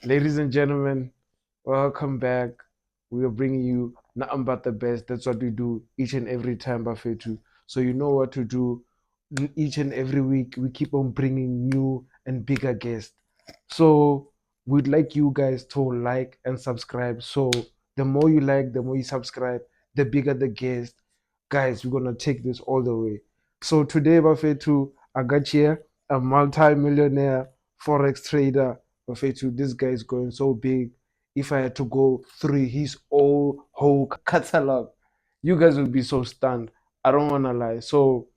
Ladies and gentlemen, welcome back. We are bringing you nothing but the best. That's what we do each and every time, Buffetu. So you know what to do. Each and every week, we keep on bringing new and bigger guests. So we'd like you guys to like and subscribe. So the more you like, the more you subscribe, the bigger the guest. Guys, we're gonna take this all the way. So today, Buffetu, I got here a multi-millionaire forex trader. Buffetu, this guy is going so big. If I had to go through his whole catalog, you guys will be so stunned. I don't wanna lie. So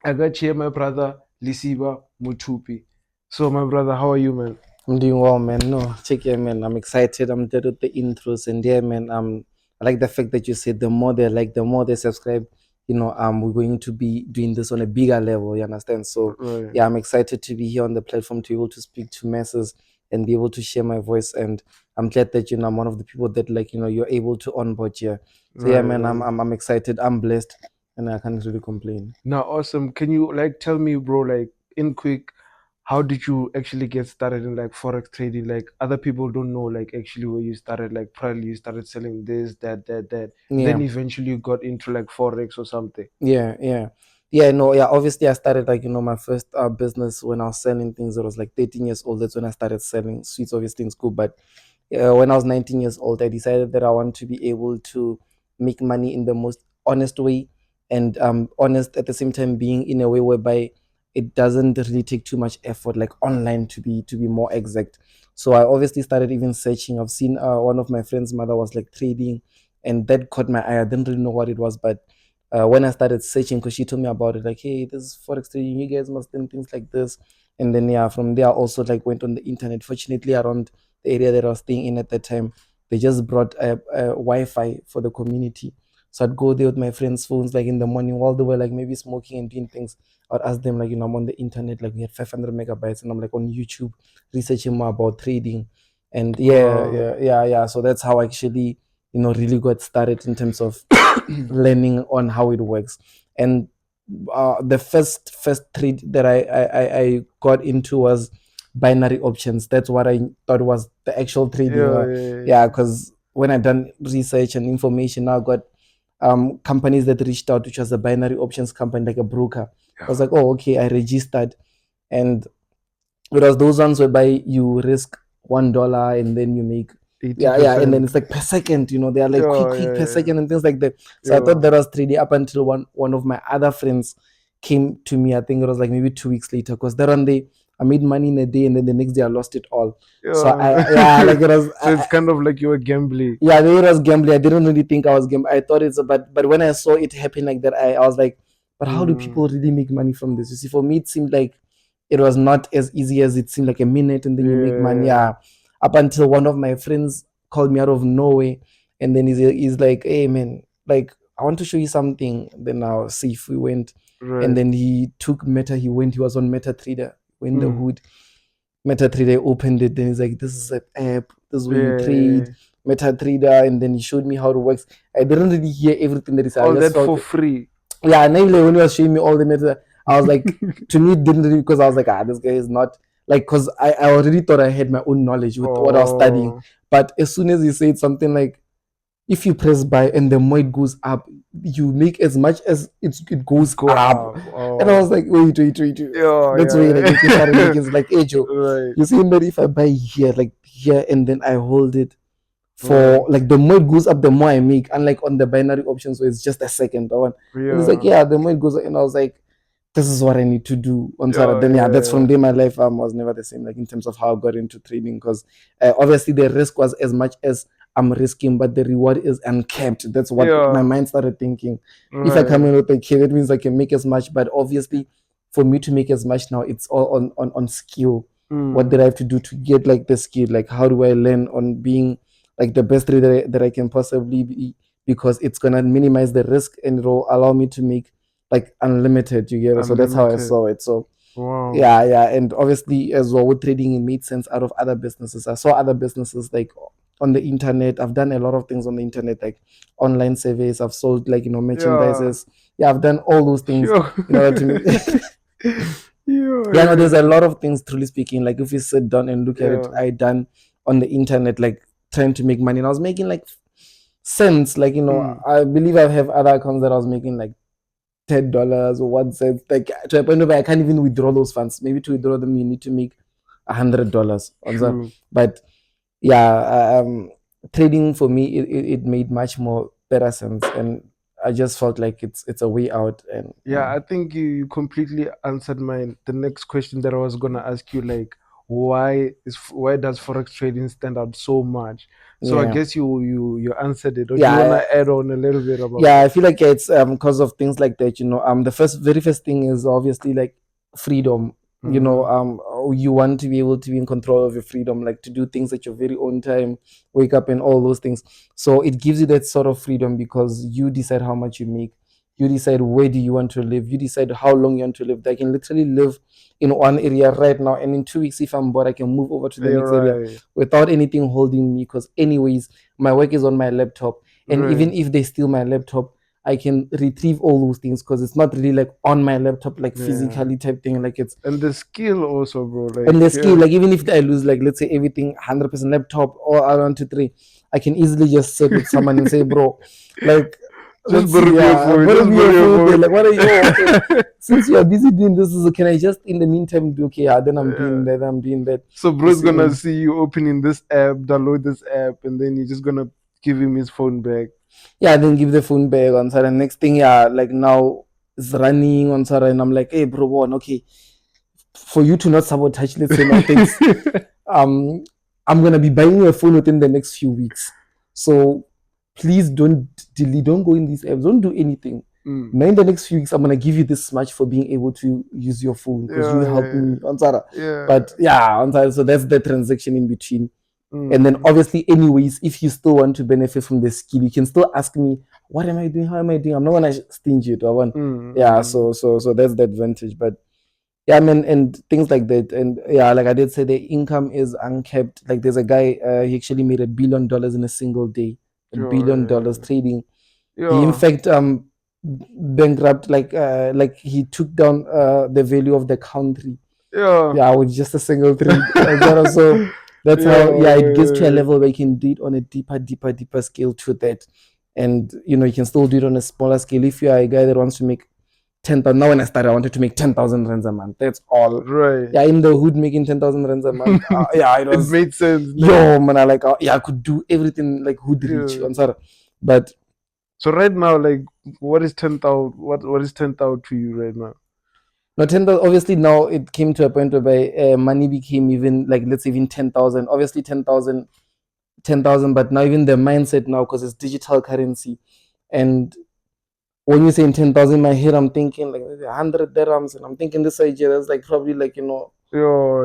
I got here my brother Lesiba Mothupi. So my brother, how are you, man? I'm doing well, man. No, check here, man. I'm excited. I'm dead with the intros, and yeah, man. I like the fact that you said the more they like, the more they subscribe. We're going to be doing this on a bigger level. You understand? So, Right, yeah, I'm excited to be here on the platform to be able to speak to masses and be able to share my voice. And I'm glad that I'm one of the people that you're able to onboard here. So yeah, right, man. I'm right. I'm, I'm excited. I'm blessed, and I can't really complain. Now, awesome. Can you like tell me, bro, like in quick, how did you actually get started in like forex trading? Like other people don't know like actually where you started. Like probably you started selling this, that. Then Yeah. eventually you got into like forex or something. Yeah. No, yeah. Obviously, I started my first business when I was selling things. I was like 13 years old. That's when I started selling sweets, obviously in school. But when I was 19 years old, I decided that I want to be able to make money in the most honest way, and honest at the same time being in a way whereby it doesn't really take too much effort, like online to be more exact. So I obviously started even searching. I've seen one of my friend's mother was like trading, and that caught my eye. I didn't really know what it was, but when I started searching, because she told me about it, like, hey, this is forex trading. You guys must do things like this. And then yeah, from there I also like went on the internet. Fortunately, around the area that I was staying in at that time, they just brought a Wi-Fi for the community. So I'd go there with my friends' phones, like in the morning while they were like maybe smoking and doing things. I'd ask them like, I'm on the internet, like we had 500 megabytes, and I'm like on YouTube researching more about trading. And yeah, Wow. yeah, yeah, yeah. So that's how I actually, really got started in terms of learning on how it works. And the first trade that I got into was binary options. That's what I thought was the actual trading. Yeah, yeah, Yeah, yeah. because when I done research and information, now I got companies that reached out, which was a binary options company, like a broker. I was Yeah. like, oh, okay, I registered, and it was those ones whereby you risk $1 and then you make, yeah, and then 80%. it's like per second, they are like quick, Yeah, quick yeah, per yeah. second and things like that. So I thought Yeah. that was 3D up until one of my other friends came to me. I think it was like maybe 2 weeks later, because that one day I made money in a day and then the next day I lost it all. So Yeah. yeah, like it was, So it's kind of like you were gambling. yeah, it was gambling. I didn't really think I was gambling. I thought it's, but when I saw it happen like that, I was like, but how do Mm, people really make money from this? You see, for me, it seemed like it was not as easy as it seemed, like a minute and then you make money. yeah. Yeah. Up until one of my friends called me out of nowhere, and then he's like, hey man, like I want to show you something. Then I'll see if we went, and Right. then he took Meta. He was on Meta Trader. When the Mm, hood MetaTrader opened it, then he's like, "This is an app. This is where you yeah, trade." yeah. MetaTrader, and then he showed me how it works. I didn't really hear everything that he said. I All just that felt, for free. yeah. And then when he was showing me all the meta, I was like, to me, it didn't really, because I was like, this guy is not like, because I already thought I had my own knowledge with what I was studying. Oh, But as soon as he said something like, if you press buy and the more it goes up, you make as much as it it goes go up. up. And I was Oh, like, wait. yeah, That's why like yeah, it just started yeah. making it's like, hey Joe, Right, you see that if I buy here, like here, and then I hold it for right. like, the more it goes up, the more I make. Unlike on the binary options where it's just a second or one. And it's like, Yeah, yeah, the more it goes up, and I was like, this is what I need to do on Saturday. yeah, Then yeah, that's from yeah, there my life was never the same, like in terms of how I got into trading, because obviously the risk was as much as I'm risking, but the reward is uncapped. That's what my yeah. mind started thinking. If I come Right. in with a K, that means I can make as much. But obviously, for me to make as much now, it's all on skill. What did I Mm, have to do to get like the skill? Like how do I learn on being like the best trader that I can possibly be? Because it's gonna minimize the risk and it'll allow me to make like unlimited, you get it. So that's how I unlimited. saw it. So Wow. yeah, and obviously as well with trading, it made sense out of other businesses. I saw other businesses like on the internet. I've done a lot of things on the internet, like online surveys. I've sold like Yeah. merchandises. Yeah, I've done all those things Yo. in order to make Yeah, Yeah, no, there's a yeah, lot of things, truly speaking. Like if you sit down and look at it, yeah. I done on the internet, like trying to make money, and I was making like cents. Like Mm, I believe I have other accounts that I was making like $10 or 1 cent. Like to a point where I can't even withdraw those funds. Maybe to withdraw them, you need to make $100 on that. true. But yeah, trading for me, it made much more better sense, and I just felt like it's a way out. And Yeah, I think you completely answered the next question that I was gonna ask you, like why does forex trading stand out so much? So I yeah, guess you answered it, or do you yeah, wanna add on a little bit about yeah. that? I feel like it's because of things like that. The very first thing is obviously like freedom. Mm-hmm. You want to be able to be in control of your freedom, like to do things at your very own time, wake up and all those things. So it gives you that sort of freedom because you decide how much you make. You decide where do you want to live. You decide how long you want to live. I can literally live in one area right now, and in 2 weeks, if I'm bored, I can move over to the Yeah, next area right, without anything holding me. Because anyways, my work is on my laptop, and right. even if they steal my laptop, I can retrieve all those things because it's not really like on my laptop, like Yeah. physically type thing. Like it's And the skill also, bro. and Like, the skill, yeah. like even if I lose, like let's say everything 100% laptop or around 2 3, I can easily just sit with someone and say, bro, like Just let's see, borrow me your yeah, phone. borrow Just me borrow your your phone. They're phone. like, what are you? Oh, okay. Since you are busy doing this, can I just in the meantime do okay? Yeah, then I'm Yeah. doing that. I'm doing that. So You bro's see, gonna see you opening this app, download this app, and then you're just gonna give him his phone back. yeah, then give the phone back on sir. And next thing, yeah, like now it's running on sir, and I'm like, hey, bro, one, okay, for you to not sabotage, let's say now things, um, I'm gonna be buying you a phone within the next few weeks. So please don't delete, don't go in these apps, don't do anything. Mm. Now in the next few weeks, I'm gonna give you this much for being able to use your phone because you Yeah, helped yeah, me on Zara. yeah. But yeah, on Zara, so that's the transaction in between. And then Mm. obviously, anyways, if you still want to benefit from the skill, you can still ask me, what am I doing? How am I doing? I'm not gonna stingy it. I want, Mm. yeah. Mm. So that's the advantage. But yeah, I mean, and things like that. And yeah, like I did say, the income is uncapped. Like there's a guy, he actually made $1 billion in a single day, a billion dollars Yeah, trading. He in yeah, fact bankrupt, like he took down the value of the country, yeah, yeah, with just a single trade. So that's how, yeah, it gets to a yeah. level where you can do it on a deeper scale to that. And you can still do it on a smaller scale if you are a guy that wants to make 10,000. Now when I started, I wanted to make 10,000 rands a month. That's all. Right. Yeah, in the hood making 10,000 rands a month. Yeah, it It was, made sense. yo man, I like, yeah, I could do everything like hood rich Yeah. on Sarah. But So right now, like, what is 10,000? What is 10,000 to you right now? no, 10,000, obviously now it came to a point where money became even like, let's say even 10,000. Obviously 10,000, but now even the mindset now, because it's digital currency. And when you say 10,000 in my head, I'm thinking like 100 dirhams, and I'm thinking this idea that's like probably like, Yo,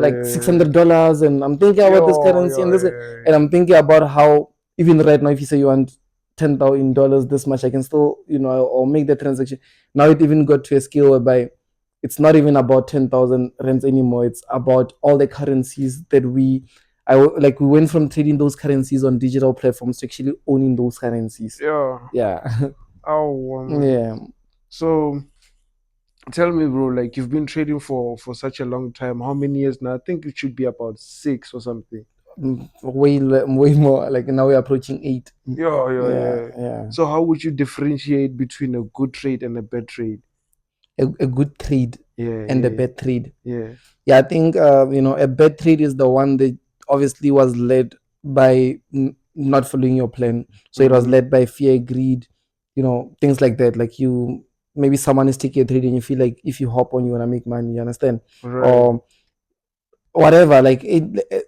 like yeah. $600, and I'm thinking about this Yo, currency yo, and this, and yeah. I'm thinking about how even right now, if you say you want $10,000 this much, I can still, or make the transaction. Now it even got to a scale whereby it's not even about 10,000 rands anymore. It's about all the currencies that like we went from trading those currencies on digital platforms to actually owning those currencies. Yeah. Yeah. Oh, Yeah. so tell me, bro, like you've been trading for such a long time. How many years now? I think it should be about 6 or something. Way more. Like now we're approaching 8. Yeah, yeah, Yeah, yeah. yeah. So how would you differentiate between a good trade and a bad trade? A good trade Yeah, and a yeah, bad trade. yeah. Yeah, I think a bad trade is the one that obviously was led by not following your plan. So it was Mm-hmm. led by fear, greed, things like that. Like maybe someone is taking a trade and you feel like if you hop on, you wanna make money. You understand? Right, Or whatever. Like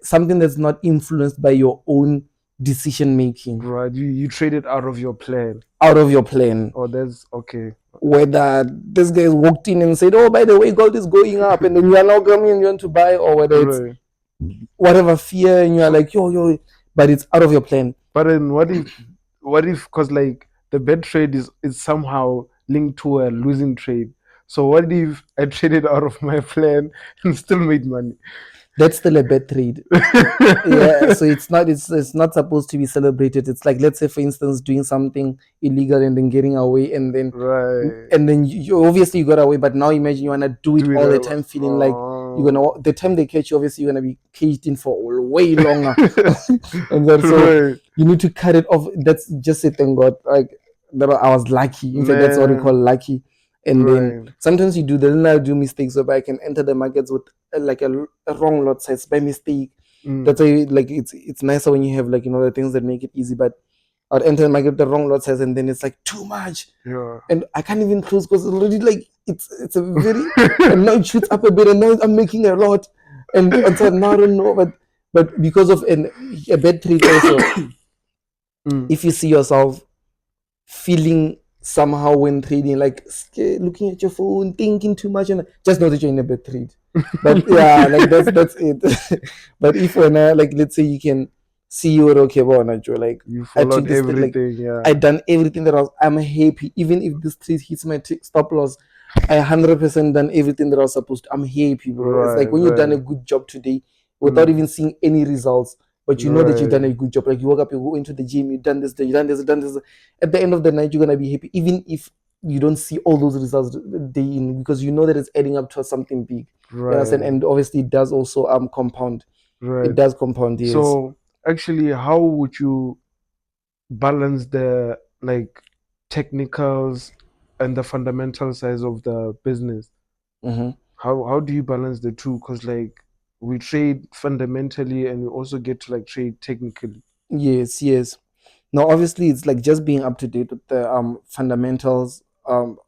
something that's not influenced by your own decision making, right. You traded out of your plan. out of your plan. Oh, that's okay. Okay. Whether this guy walked in and said, "Oh, by the way, gold is going up," and then you are now coming and you want to buy, or whether it's Right. whatever fear and you're like, yo, but it's out of your plan. But then what if because like the bad trade is somehow linked to a losing trade. So what if I traded out of my plan and still made money? That's still a bad trade. Yeah, so it's not supposed to be celebrated. It's like, let's say for instance doing something illegal and then getting away, Right. and then you obviously you got away, but now imagine you want to do it Do it all the all. time feeling like you're Oh. gonna, the time they catch you obviously you're gonna be caged in for way longer. And then so Right. you need to cut it off. That's just it. Thank God, like that I was lucky. In fact, that's what we call Man. lucky. And then Right. sometimes you do the little do mistakes whereby I can enter the markets with like a wrong lot size by mistake. That's Mm. why like it's nicer when you have like the things that make it easy. But I'd enter the market the wrong lot size and then it's like too much, Yeah. and I can't even close because it's already like it's a very, and now it shoots up a bit and now I'm making a lot, and so now I don't know, but because of a bad trade also, Mm. if you see yourself feeling somehow when trading, like scared, looking at your phone, thinking too much, and just know that you're in a bad trade. But yeah, like that's it. But if when like let's say you can see you were okay, well, not Joe, like You I took followed this step, like everything, yeah. I done everything that I'm happy. Even if this trade hits my stop loss, I 100% done everything that I was supposed to. I'm happy, bro. It's Right, like when you've done a right. good job today without Mm. even seeing any results, but you know that you've done Right, a good job. Like you woke up, you go into the gym, you've done this, you've done this, you've done this. At the end of the night, you're gonna be happy, even if you don't see all those results day in, because you know that it's adding up to something big. You understand? right, And obviously, it does also compound. It right. does compound, yes. So actually, how would you balance the like technicals and the fundamental sides of the business? Hmm. How do you balance the two? Because like we trade fundamentally and we also get to like trade technically. Yes, yes. Now, obviously, it's like just being up to date with the fundamentals.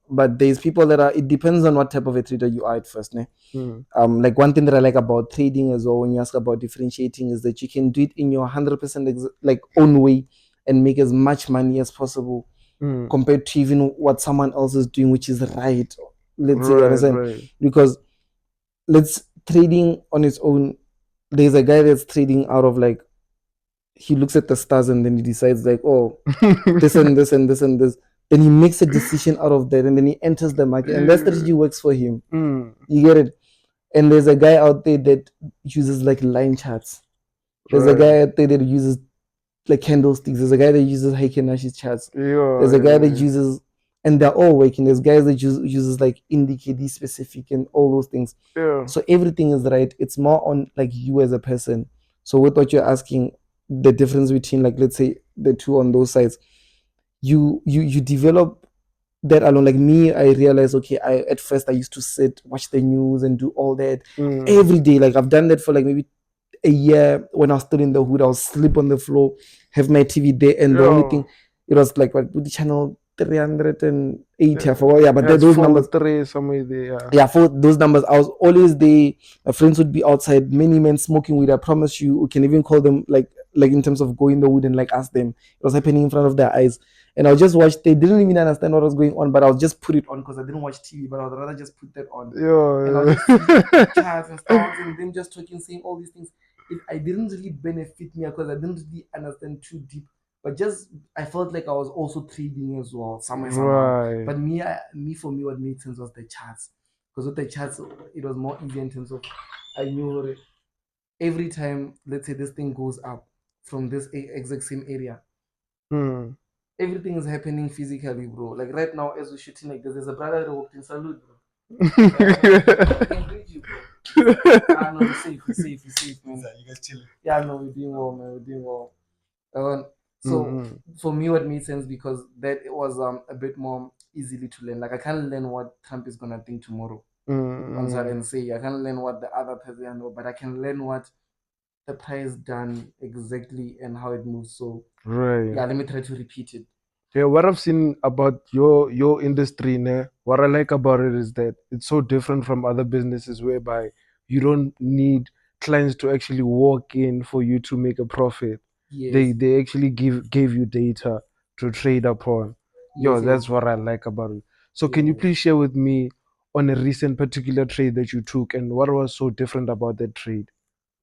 But there's people that are. It depends on what type of a trader you are at first. Ne? Mm, Like one thing that I like about trading as well, when you ask about differentiating, is that you can do it in your 100% like own way and make as much money as possible mm, compared to even what someone else is doing, which is right. Let's say, you right, understand? right. Because let's trading on its own. There's a guy that's trading out of like, he looks at the stars and then he decides like, oh, this and this and this and this. Then he makes a decision out of that and then he enters the market and that Yeah. strategy works for him. Mm, You get it? And there's a guy out there that uses like line charts. There's a right. guy out there that uses like candlesticks. There's a guy that uses Heikenashi's charts. Yeah, There's a guy that yeah, uses, and they're all working. There's guys that uses like indicate specific and all those things. yeah. So everything is right. It's more on like you as a person. So with what you're asking, the difference between like let's say the two on those sides, you develop that alone. Like me, I realized okay, I at first I used to sit, watch the news and do all that Mm, every day. Like I've done that for like maybe a year. When I was still in the hood, I would sleep on the floor, have my TV there, and the only yeah. thing, it was like what the channel 380. I Yeah. forgot. Yeah, but That's those four, numbers, three, somewhere there. Yeah. yeah, for those numbers, I was always there. My friends would be outside, many men smoking weed. I promise you, we can even call them like in terms of going the wood and like ask them. It was happening in front of their eyes. And I'll just watch, they didn't even understand what was going on, but I'll just put it on because I didn't watch TV, but I'd rather just put that on. And I'll Yeah. just see charts and stocks and them just talking, saying all these things. I didn't really benefit me because I didn't really understand too deep. But just I felt like I was also trading as well, somewhere, somehow. Right. But for me, what made sense was the charts, because with the charts it was more easy in terms of I knew every time, let's say this thing goes up from this exact same area, Hmm. everything is happening physically, bro. Like right now as we're shooting like this, there's a brother that walked in, salute, bro. Yeah, I can greet you, bro. No, he's safe, he's safe, man. You guys chilling? Yeah, no, we're doing well, man, we're doing well. So Mm, for me, what made sense, because that it was a bit more easily to learn. Like I can't learn what Trump is gonna think tomorrow on Saturday mm, and say I can't learn what the other president know, but I can learn what the price done exactly and how it moves. So right. yeah, let me try to repeat it. Yeah, what I've seen about your industry, ne, what I like about it is that it's so different from other businesses whereby you don't need clients to actually walk in for you to make a profit. Yes, They actually gave you data to trade upon. Yo, yes, yes, that's what I like about it. So can you yes. please share with me on a recent particular trade that you took and what was so different about that trade?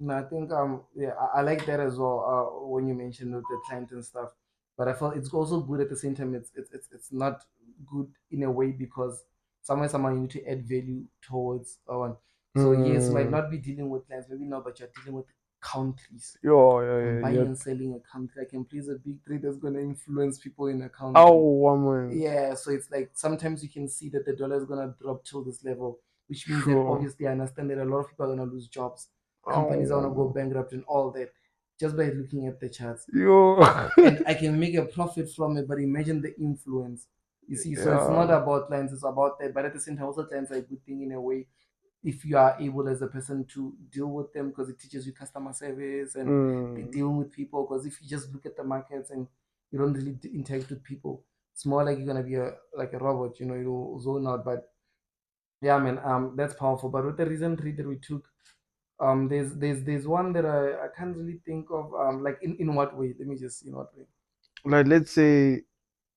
No, I think yeah, I like that as well. When you mentioned with the client and stuff, but I felt it's also good at the same time. It's not good in a way because somewhere you need to add value towards one. So yes, you might Mm. not be dealing with clients, maybe not, but you're dealing with countries. Yeah, I'm yeah, buying yeah. and selling a country. I can place a big trade that's gonna influence people in a country. Oh, woman. Yeah, so it's like sometimes you can see that the dollar is gonna drop till this level, which means that Sure. obviously I understand that a lot of people are gonna lose jobs, companies are gonna go Oh, bankrupt and all that, just by looking at the charts. yo. And I can make a profit from it, but imagine the influence. You see, so it's not Yeah. about clients, it's about that. But at the same time, also clients are a good thing in a way if you are able as a person to deal with them because it teaches you customer service and Mm. dealing with people. Because if you just look at the markets and you don't really interact with people, it's more like you're gonna be a like a robot, you know, you'll zone out. But yeah, man, that's powerful. But with the recent trade that we took, there's one that I can't really think of. Like in what way? Let me just see in what way. Like, let's say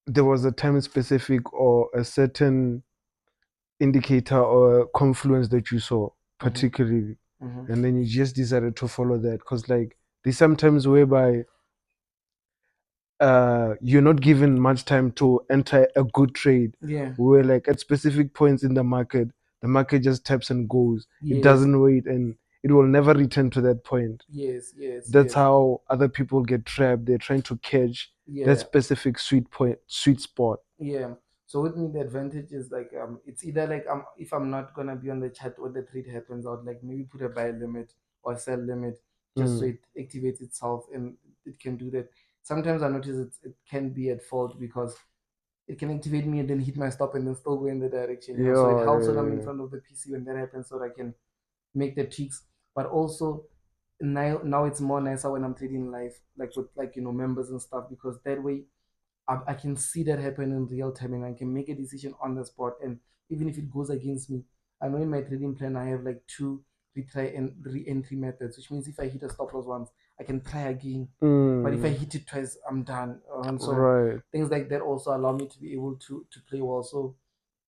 there was a time specific or a certain indicator or confluence that you saw Mm-hmm. particularly, Mm-hmm. and then you just decided to follow that because like there's sometimes whereby you're not given much time to enter a good trade, Yeah. where like at specific points in the market just taps and goes, it Yes. doesn't wait, and it will never return to that point. Yes. Yes. That's Yes. how other people get trapped. They're trying to catch that Yeah. specific sweet spot. Yeah. So with me, the advantage is like it's either like if I'm not gonna be on the chat when the trade happens, I would like maybe put a buy limit or sell limit just so Mm. it activates itself and it can do that. Sometimes I notice it can be at fault because it can activate me and then hit my stop and then still go in the direction, you know. So it Yeah, helps when I'm in yeah, front of the PC when that happens so that I can make the tweaks. But also now it's more nicer when I'm trading live, like with like members and stuff, because that way I can see that happen in real time and I can make a decision on the spot. And even if it goes against me, I know in my trading plan I have like two retry and re-entry methods, which means if I hit a stop loss once, I can try again. yeah. But if I Mm. hit it twice, I'm done. And so Right. things like that also allow me to be able to play well. So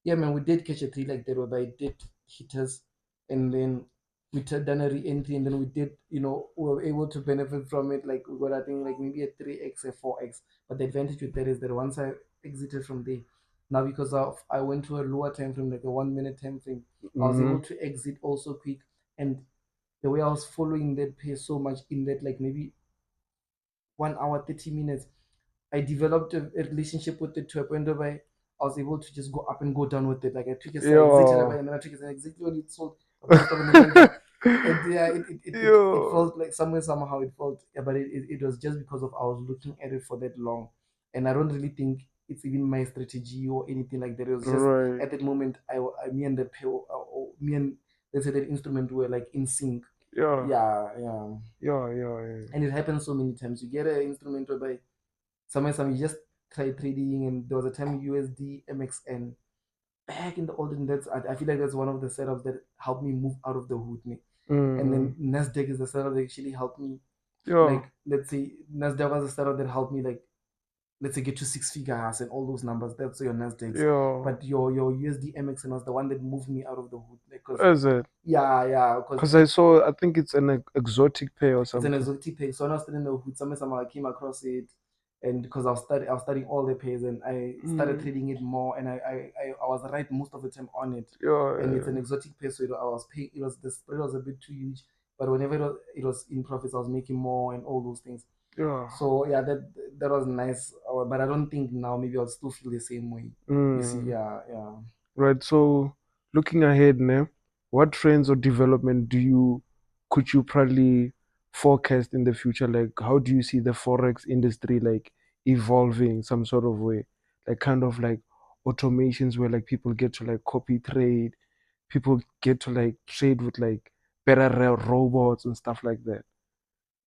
yeah, man, we did catch a three like that whereby it did hit us, and then we done a re-entry, and then we did, we were able to benefit from it. Like we got, I think, like maybe a 3x, a 4x. But the advantage with that is that once I exited from there, now because of I went to a lower time frame, like a 1 minute time frame, I was Mm-hmm. able to exit also quick. And the way I was following that pace so much in that, like maybe 1 hour, 30 minutes, I developed a relationship with it to a point where I was able to just go up and go down with it. Like I took a side, exited a buy, Yeah. and then I took a side, exactly when it sold, I put a stop and it went down. And yeah, it Yo. felt like somehow it felt, yeah, but it was just because of I was looking at it for that long. And I don't really think it's even my strategy or anything like that. It was just Right. at that moment, me and the me and let's say that instrument were like in sync. Yeah. Yeah, yeah. Yeah. Yeah. Yeah. And it happens so many times. You get an instrument whereby some you just try trading, and there was a time USD MXN back in the olden days. I feel like that's one of the setups that helped me move out of the hood, me. And Mm-hmm. then Nasdaq is the setup that actually helped me. Yeah. Like let's say Nasdaq was the setup that helped me, like let's say get to six figures and all those numbers. That's your Nasdaqs. Yeah. But your USD MXN was the one that moved me out of the hood, because Is it? yeah, yeah, because Because I saw, I think it's an exotic pay or it's an something. exotic pay. So when I was studying the hood, somehow I came across it, and because I was studying all the pays, and I started Mm. trading it more, and I was right most of the time on it. And it's Yeah. an exotic pay, so I was paying. It was the spread was a bit too huge, but whenever it was in profits, I was making more and all those things. Yeah. So yeah, that was nice. But I don't think now maybe I'll still feel the same way. You see, Mm. yeah, yeah. Right. So looking ahead now, what trends or development could you probably forecast in the future? Like how do you see the forex industry like evolving some sort of way? Like kind of like automations where like people get to like copy trade, people get to like trade with like better robots and stuff like that.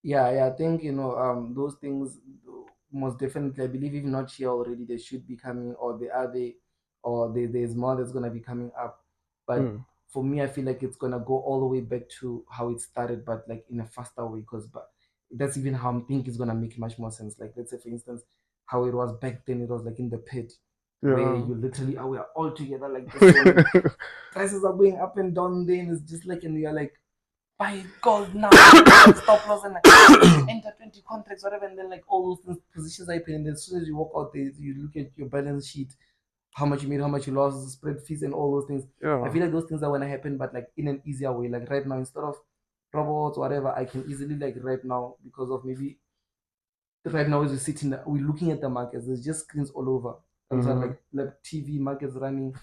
Yeah, I think those things most definitely. I believe if not here already, they should be coming, or they are they, or there's more that's gonna be coming up. But Mm. for me, I feel like it's gonna go all the way back to how it started, but like in a faster way. Because but that's even how I'm thinking it's gonna make much more sense. Like let's say for instance, how it was back then. It was like in the pit, where Yeah. you literally are we are all together like this, and then prices are going up and down. Then it's just like, and you're like buy gold now, and then put a stop loss, and you need to enter 20 contracts, whatever, and then like all those positions I pay, and then as soon as you walk out there, you look at your balance sheet, how much you made, how much you lost, spread fees, and all those things. I Yeah. feel like those things are gonna happen, but like in an easier way. Like right now, instead of robots, whatever, I can easily like right now because of maybe right now as we're sitting, we're looking at the markets. There's just screens all over, and so Mm-hmm. like TV markets running,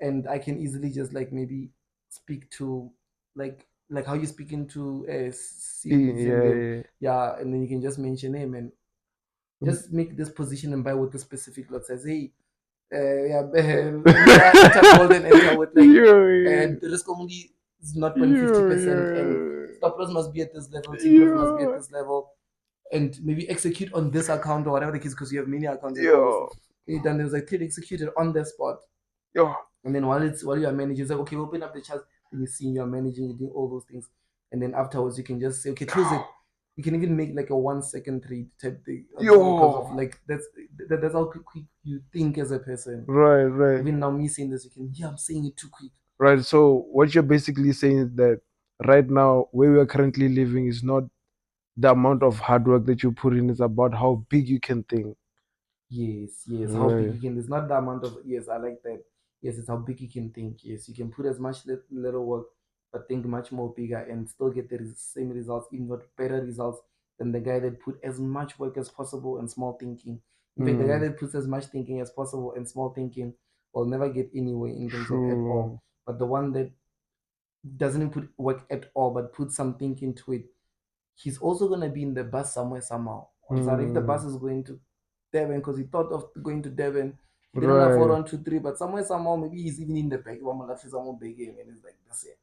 and I can easily just like maybe speak to like how you speak into a series, and Yeah, then yeah. yeah, and then you can just mention him and just make this position and buy with the specific lot. Says hey, yeah, enter gold and enter with like Yeah, the risk only is not yeah, 50%, and yeah, stop loss must be at this level, take profit must be at yeah, this level, and maybe execute on this account or whatever the case, because you have many accounts and all those yeah, things. Okay, then there's like trade executed on the spot, yeah. and then while you are managing, it's like okay, open up the chart, and you see you are managing, you doing all those things, and then afterwards you can just say okay, close it. You can even make like a 1 second trade type thing, because of Yo, like that's how quick you think as a person. right, right, Even now, me saying this, you can I'm saying it too quick. right. So what you're basically saying is that right now, where we are currently living, is not the amount of hard work that you put in; it's about how big you can think. Yes, yes. How big Right. you can. It's not the amount of. Yes, I like that. Yes, it's how big you can think. Yes, you can put as much little work, but think much more bigger and still get the same results, even not better results than the guy that put as much work as possible and small thinking. In fact, the guy Mm, that puts as much thinking as possible and small thinking will never get anywhere in terms of at all. true. But the one that doesn't even put work at all, but put some thinking to it, he's also going to be in the bus somewhere somehow. On Saturday, if the Mm, bus is going to Devon, because he thought of going to Devon, he didn't have right, 4 1 2 3, but somewhere somehow maybe he's even in the back. Someone begging and it's like this year.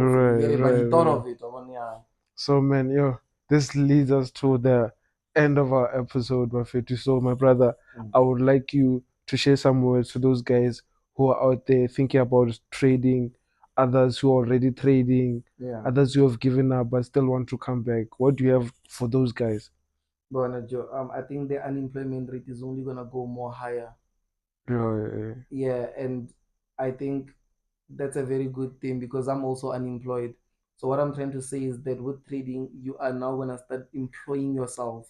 So you right, get it, but he right, thought right. of it. Yeah. So, man, this leads us to the end of our episode, Mafetu. So, my brother, Mm. I would like you to share some words to those guys who are out there thinking about trading, others who are already trading, Yeah. others who have given up but still want to come back. What do you have for those guys? But I think the unemployment rate is only gonna go more higher. Yeah, Yeah, and I think that's a very good thing because I'm also unemployed. So what I'm trying to say is that with trading, you are now gonna start employing yourself.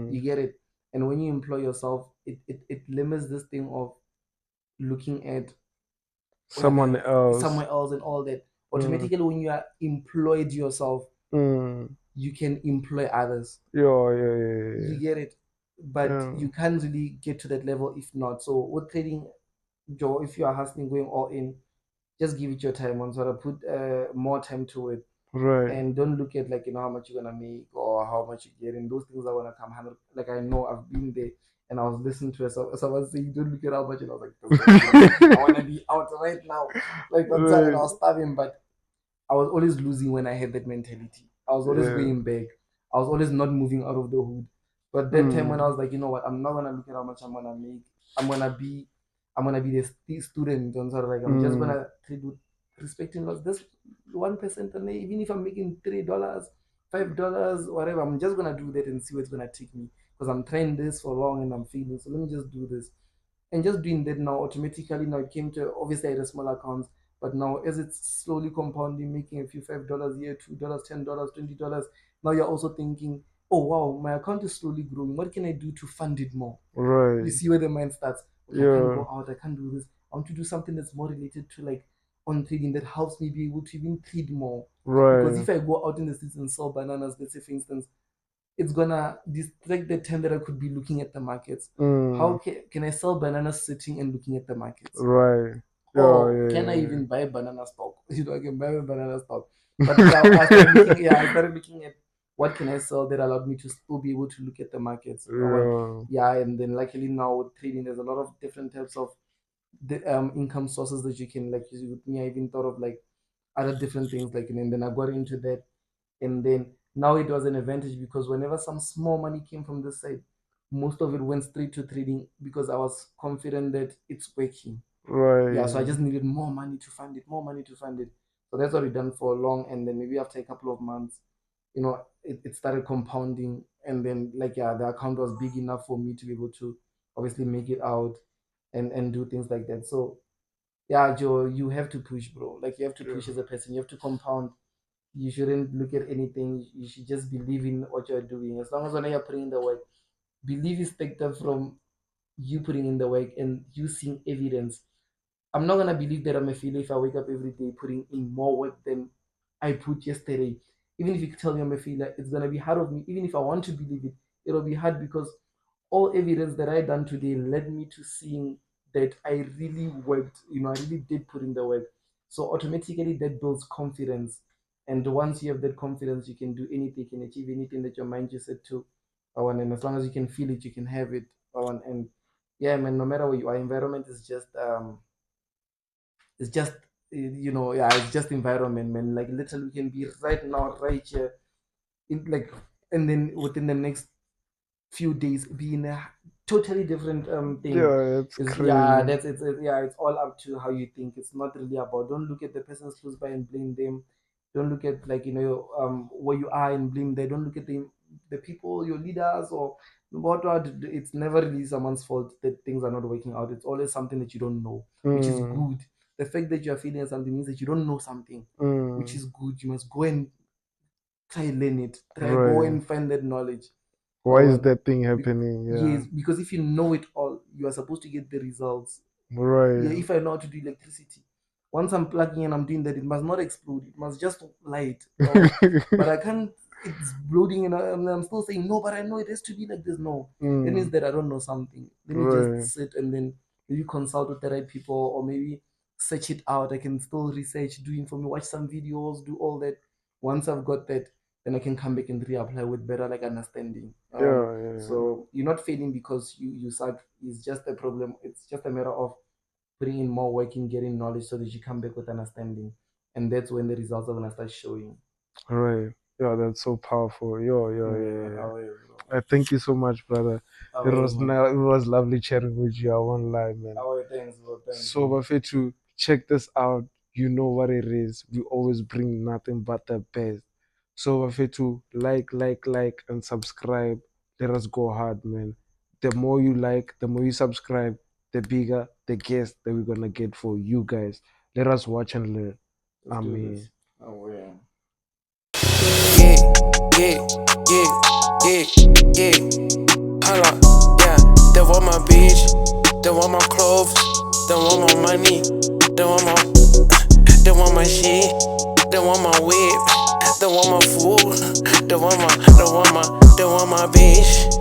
You mm, get it? And when you employ yourself, it limits this thing of looking at someone else. somewhere else and all that. Mm, Automatically, when you are employed yourself, mm, you can employ others. yeah, You get it? But yeah, you can't really get to that level if not. So with trading, Joe, if you are hustling, going all in, just give it your time on sort of put more time to it, right. and don't look at like how much you're gonna make or how much you get, and those things are gonna come 100. Like I know I've been there, and I was listening to it, so someone saying don't look at how much, and I was like, this guy is crazy. I wanna be out right now, like on Saturday I Right. was starving, but I was always losing when I had that mentality. I was always Yeah. going back. I was always not moving out of the hood. But that time when I Mm, was like, you know what, I'm not gonna look at how much I'm gonna make. I'm gonna be, I'm gonna be the student. And sort of like I'm just mm, gonna trade with respecting loss. This 1% a day, even if I'm making $3, $5, whatever, I'm just gonna do that and see where it's gonna take me. Because I'm trying this for long and I'm feeling. So let me just do this, and just doing that now automatically now it came to obviously I had a small account, but now as it's slowly compounding, making a few $5 here, $2, $10, $20, now you're also thinking, oh wow, my account is slowly growing, what can I do to fund it more? You right. see where the mind starts. Okay, I can't Yeah. go out, I can't do this, I want to do something that's more related to like on trading that helps me be able to even trade more. Because Right. if I go out in the streets and sell bananas, let's say for instance, it's gonna distract the time that I could be looking at the markets. How Mm, can I sell bananas sitting and looking at the markets? right. Yeah, Or can I yeah, even buy banana stock? I can buy a banana stock. But yeah, I started looking. Yeah, I started looking at what can I sell that allowed me to still be able to look at the markets. yeah. Yeah, and then luckily now with trading, there's a lot of different types of the income sources that you can like. With me, I even thought of like other different things like, and then I got into that, and then now it was an advantage because whenever some small money came from this side, most of it went straight to trading because I was confident that it's working. Yeah, so I Right. just needed more money to fund it, more money to fund it. So that's what we done for long, and then maybe after a couple of months, it started compounding, and then like yeah, the account was big enough for me to be able to obviously make it out and do things like that. So yeah, Joe, you have to push, bro. Like you have to Yeah. push as a person. You have to compound. You shouldn't look at anything. You should just believe in what you're doing. As long as when you're putting in the work, belief is picked up from you putting in the work and you seeing evidence. I'm not gonna believe that I'm a failure if I wake up every day putting in more work than I put yesterday. Even if you tell me I'm a failure, it's gonna be hard of me. Even if I want to believe it, it'll be hard because all evidence that I done today led me to seeing that I really worked. I really did put in the work. So automatically that builds confidence. And once you have that confidence, you can do anything, you can achieve anything that your mind just said to. And as long as you can feel it, you can have it. And yeah, man, no matter where you are, environment is just yeah, it's just environment, man. Like literally we can be right now, right here, in like, and then within the next few days be in a totally different thing. Yeah, it's Is Yeah, crazy. that's yeah, it's all up to how you think. It's not really about, don't look at the persons close by and blame them. Don't look at, like, where you are and blame them. Don't look at the people, your leaders, or what. It's never really someone's fault that things are not working out. It's always something that you don't know, which is Mm, good. The fact that you are feeling something means that you don't know something, which mm, is good. You must go and try learn it. Try go right. and find that knowledge. Why is Well, that thing happening? Yeah. yes, because if you know it all, you are supposed to get the results. Yeah, Right. if I know how to do electricity, once I'm plugging and I'm doing that, it must not explode. It must just light. But I can't. It's bloating, and I'm still saying no. But I know it has to be like this. No, that means Mm, that I don't know something. Let me just right. sit and then maybe consult with the right people, or maybe search it out. I can still research, do inform, watch some videos, do all that. Once I've got that, then I can come back and reapply with better like understanding. Yeah, yeah, So you're not failing because you suck. It's just a problem. It's just a matter of putting in more work in getting knowledge so that you come back with understanding. And that's when the results are gonna start showing. yeah. Right. Yeah, that's so powerful. Yeah, Yeah. how are you, bro? Thank you so much, brother. How are you, man? It was lovely chatting with you. I won't lie, man. How are you? Thanks, bro. Thanks, So, bro. Bafetu, check this out. You know what it is. We always bring nothing but the best. So, Bafetu, like, and subscribe. Let us go hard, man. The more you like, the more you subscribe, the bigger the guest that we're gonna get for you guys. Let us watch and learn. Let's I do mean. this. Oh, yeah. Yeah, yeah, yeah, yeah, yeah. Hold on, yeah. They want my bitch, they want my clothes, they want my money, they want my, they want my shit, they want my whip, they want my food, they want my bitch.